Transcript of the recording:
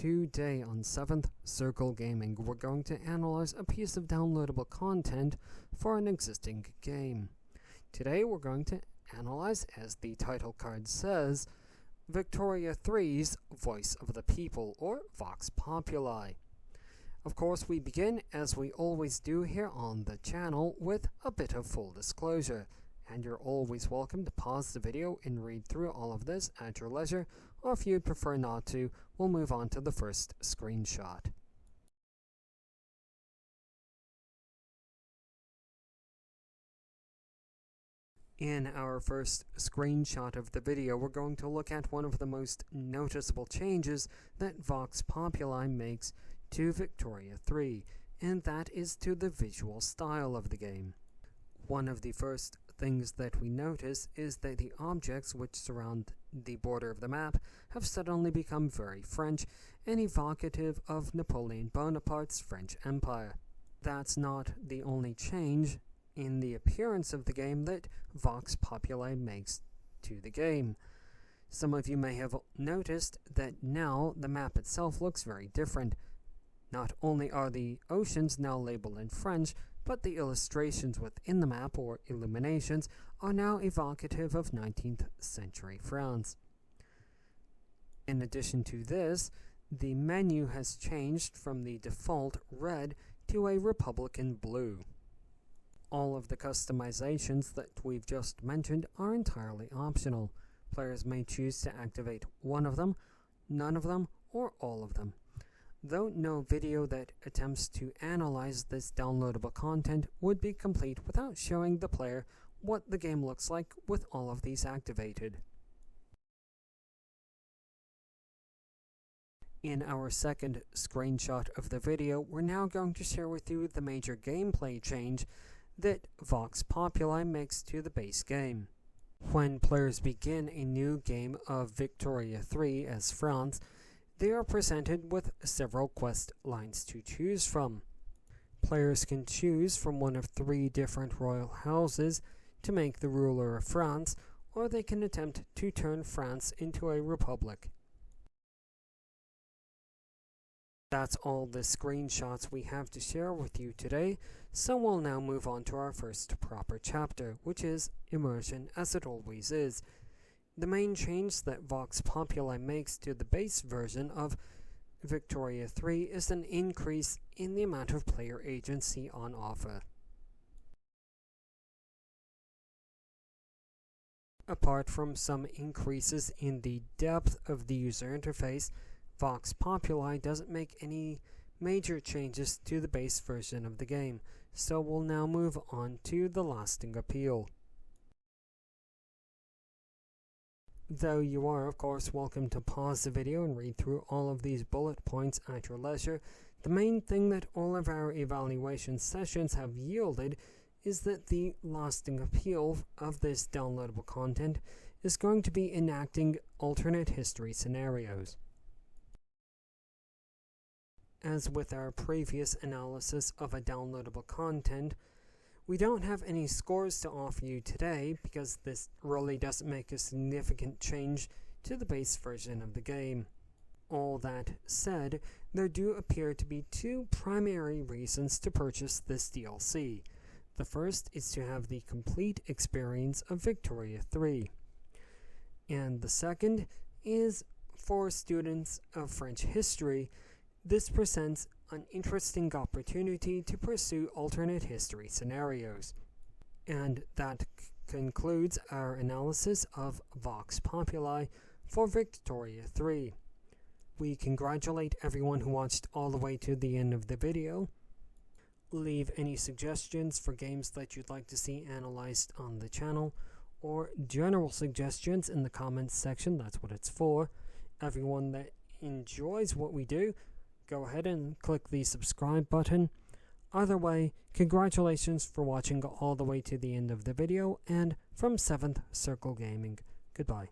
Today on 7th Circle Gaming, we're going to analyze a piece of downloadable content for an existing game. Today we're going to analyze, as the title card says, Victoria 3's Voice of the People, or Vox Populi. Of course, we begin, as we always do here on the channel, with a bit of full disclosure. And you're always welcome to pause the video and read through all of this at your leisure, or if you'd prefer not to, we'll move on to the first screenshot. In our first screenshot of the video, we're going to look at one of the most noticeable changes that Vox Populi makes to Victoria 3, and that is to the visual style of the game. One of the first things that we notice is that the objects which surround the border of the map have suddenly become very French and evocative of Napoleon Bonaparte's French Empire. That's not the only change in the appearance of the game that Vox Populi makes to the game. Some of you may have noticed that now the map itself looks very different. Not only are the oceans now labeled in French, but the illustrations within the map, or illuminations, are now evocative of 19th century France. In addition to this, the menu has changed from the default red to a Republican blue. All of the customizations that we've just mentioned are entirely optional. Players may choose to activate one of them, none of them, or all of them. Though no video that attempts to analyze this downloadable content would be complete without showing the player what the game looks like with all of these activated. In our second screenshot of the video, we're now going to share with you the major gameplay change that Vox Populi makes to the base game. When players begin a new game of Victoria 3 as France, they are presented with several quest lines to choose from. Players can choose from one of 3 different royal houses to make the ruler of France, or they can attempt to turn France into a republic. That's all the screenshots we have to share with you today, so we'll now move on to our first proper chapter, which is immersion, as it always is. The main change that Vox Populi makes to the base version of Victoria 3 is an increase in the amount of player agency on offer. Apart from some increases in the depth of the user interface, Vox Populi doesn't make any major changes to the base version of the game, so we'll now move on to the lasting appeal. Though you are, of course, welcome to pause the video and read through all of these bullet points at your leisure, the main thing that all of our evaluation sessions have yielded is that the lasting appeal of this downloadable content is going to be enacting alternate history scenarios. As with our previous analysis of a downloadable content, we don't have any scores to offer you today because this really doesn't make a significant change to the base version of the game. All that said, there do appear to be 2 primary reasons to purchase this DLC. The first is to have the complete experience of Victoria 3. And the second is for students of French history. This presents an interesting opportunity to pursue alternate history scenarios. And that concludes our analysis of Vox Populi for Victoria 3. We congratulate everyone who watched all the way to the end of the video. Leave any suggestions for games that you'd like to see analyzed on the channel, or general suggestions in the comments section. That's what it's for. Everyone that enjoys what we do, go ahead and click the subscribe button. Either way, congratulations for watching all the way to the end of the video, and from 7th Circle Gaming, goodbye.